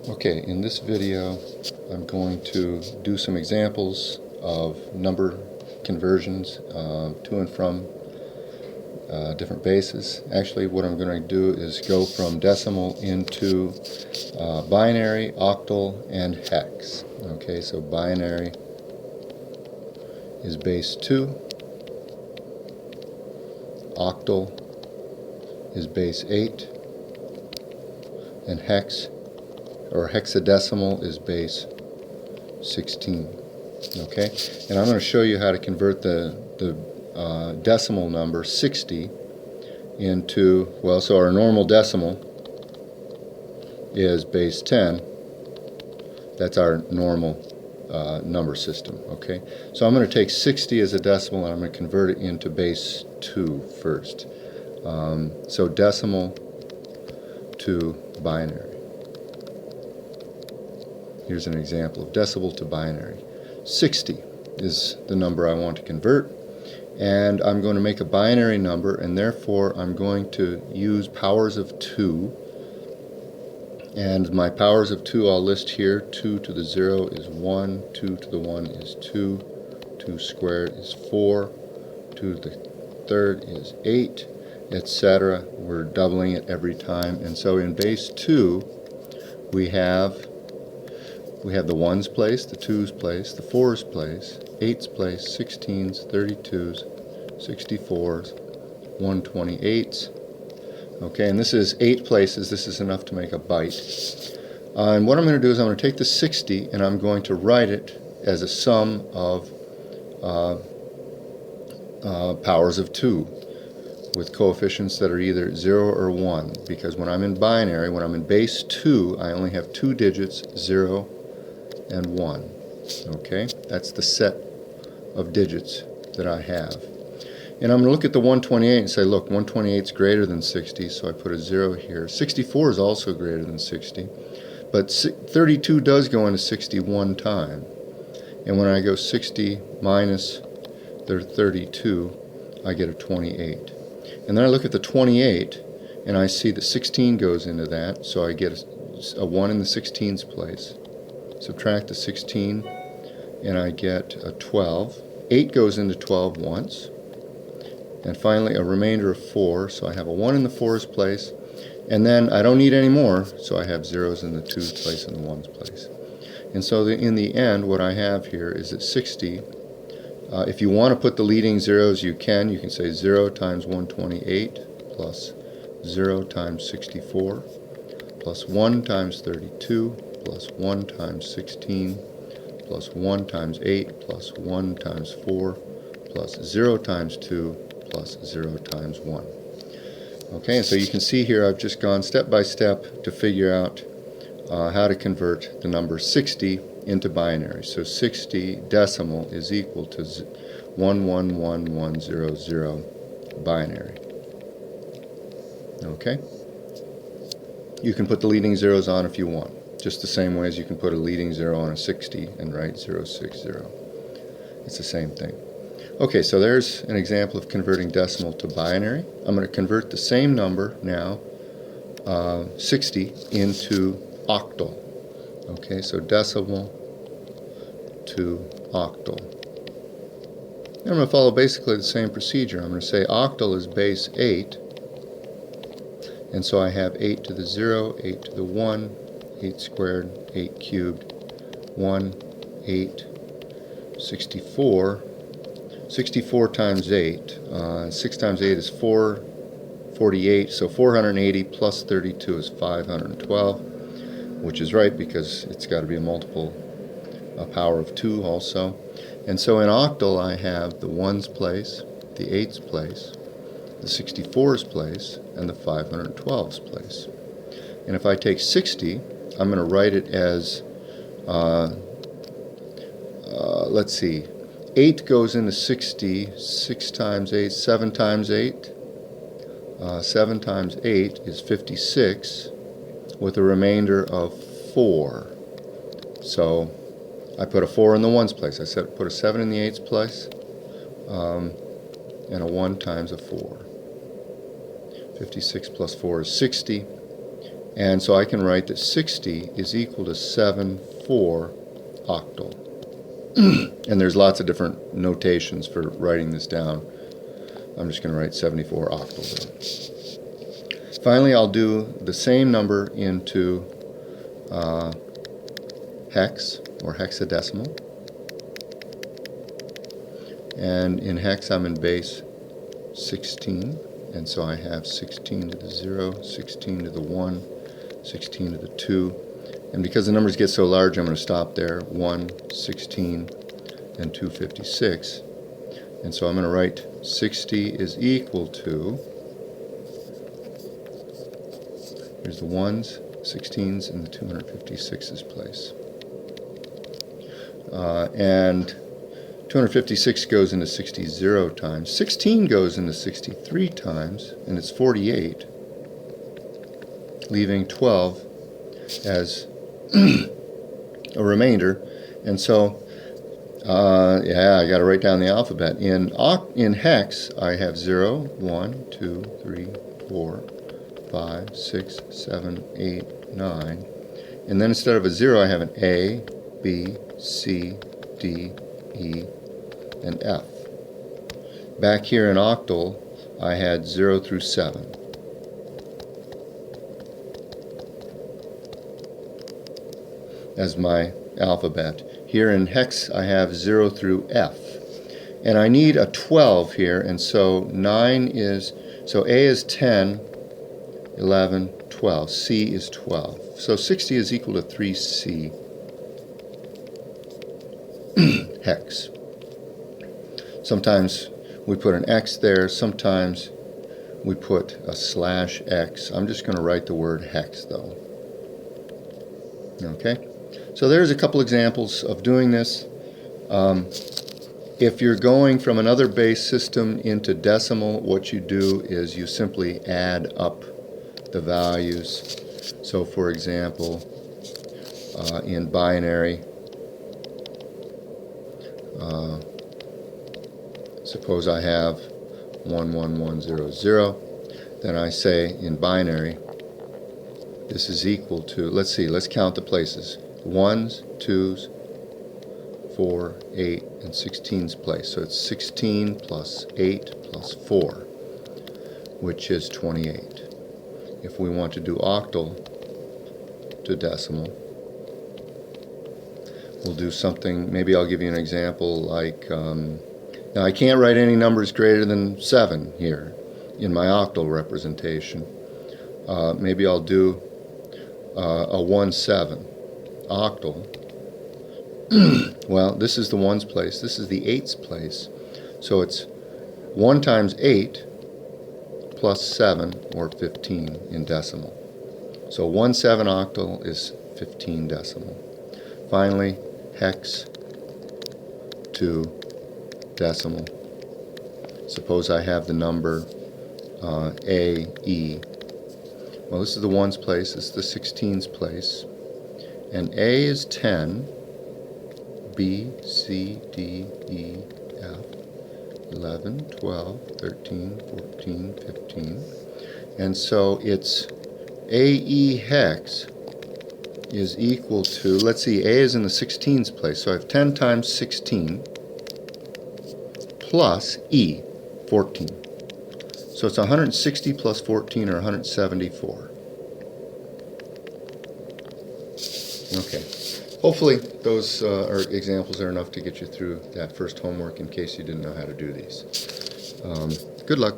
Okay, in this video I'm going to do some examples of number conversions to and from different bases. Actually, what I'm going to do is go from decimal into binary, octal, and hex. Okay, so binary is base 2, octal is base 8, and hex or hexadecimal is base 16. Okay, and I'm going to show you how to convert the decimal number 60 into, well, so our normal decimal is base 10. That's our normal number system. Okay, so I'm going to take 60 as a decimal and I'm going to convert it into base 2 first. So decimal to binary. Here's an example of decimal to binary. 60 is the number I want to convert, and I'm going to make a binary number, and therefore I'm going to use powers of 2. And my powers of 2 I'll list here. 2 to the 0 is 1, 2 to the 1 is 2, 2 squared is 4, 2 to the third is 8, etc. We're doubling it every time, and so in base 2 we have the 1's place, the 2's place, the 4's place, 8's place, 16's, 32's, 64's, 128's. Okay, and this is 8 places. This is enough to make a byte. And what I'm going to do is I'm going to take the 60 and I'm going to write it as a sum of powers of 2 with coefficients that are either 0 or 1, because when I'm in binary, when I'm in base 2, I only have 2 digits, 0 and 1. Okay, that's the set of digits that I have. And I'm going to look at the 128 and say, look, 128 is greater than 60, so I put a 0 here. 64 is also greater than 60, but 32 does go into 60 one time. And when I go 60 minus the 32, I get a 28. And then I look at the 28, and I see that 16 goes into that, so I get a 1 in the 16's place. Subtract the 16, and I get a 12. 8 goes into 12 once. And finally a remainder of 4, so I have a 1 in the 4's place, and then I don't need any more, so I have 0's in the 2's place and the 1's place. And so in the end, what I have here is that 60, if you want to put the leading zeros, you can say 0 times 128 plus 0 times 64 plus 1 times 32 plus 1 times 16 plus 1 times 8 plus 1 times 4 plus 0 times 2 plus 0 times 1. Okay, and so you can see here I've just gone step by step to figure out how to convert the number 60 into binary. So 60 decimal is equal to 111100 binary. Okay? You can put the leading zeros on if you want, just the same way as you can put a leading 0 on a 60 and write 060. It's the same thing. Okay, so there's an example of converting decimal to binary. I'm going to convert the same number now, 60, into octal. Okay, so decimal to octal. And I'm going to follow basically the same procedure. I'm going to say octal is base 8, and so I have 8 to the 0, 8 to the 1, 8 squared, 8 cubed, 1, 8, 64. 64 times 8, 6 times 8 is 448, so 480 plus 32 is 512, which is right because it's got to be a multiple, a power of 2 also. And so in octal I have the 1's place, the 8's place, the 64's place, and the 512's place. And if I take 60, I'm going to write it as, let's see, 8 goes into 60, 6 times 8, 7 times 8. 7 times 8 is 56, with a remainder of 4. So I put a 4 in the 1's place. I said put a 7 in the 8's place, and a 1 times a 4. 56 plus 4 is 60, And so I can write that 60 is equal to 7,4 octal. And there's lots of different notations for writing this down. I'm just going to write 74 octal down. Finally, I'll do the same number into hex or hexadecimal. And in hex, I'm in base 16. And so I have 16 to the 0, 16 to the 1, 16 to the 2. And because the numbers get so large, I'm going to stop there. 1, 16, and 256. And so I'm going to write 60 is equal to, here's the 1s, 16s, and the 256's place. And 256 goes into 60 0 times. 16 goes into 63 times, and it's 48, leaving 12 as a remainder. And so, yeah, I got to write down the alphabet. In hex, I have 0, 1, 2, 3, 4, 5, 6, 7, 8, 9. And then instead of a 0, I have an A, B, C, D, E, and F. Back here in octal, I had 0 through 7. As my alphabet. Here in hex, I have 0 through F. And I need a 12 here, and so 9 is, so A is 10, 11, 12. C is 12. So 60 is equal to 3C hex. Sometimes we put an X there, sometimes we put a /X. I'm just going to write the word hex though. Okay? So there's a couple examples of doing this. If you're going from another base system into decimal, what you do is you simply add up the values. So for example, in binary, suppose I have 11100, then I say in binary, this is equal to, let's see, let's count the places. 1s, 2s, 4, 8, and 16's place. So it's 16 plus 8 plus 4, which is 28. If we want to do octal to decimal, we'll do something, maybe I'll give you an example like, now I can't write any numbers greater than 7 here in my octal representation. Maybe I'll do a 1-7 octal. Well, this is the 1's place, this is the 8's place. So it's 1 times 8 plus 7, or 15 in decimal. So 1/7 octal is 15 decimal. Finally, hex to decimal. Suppose I have the number A, E. Well, this is the 1's place, this is the 16's place. And A is 10, B, C, D, E, F, 11, 12, 13, 14, 15. And so it's AE hex is equal to, let's see, A is in the 16's place, so I have 10 times 16 plus E, 14. So it's 160 plus 14, or 174. Okay. Hopefully those examples are enough to get you through that first homework in case you didn't know how to do these. Good luck.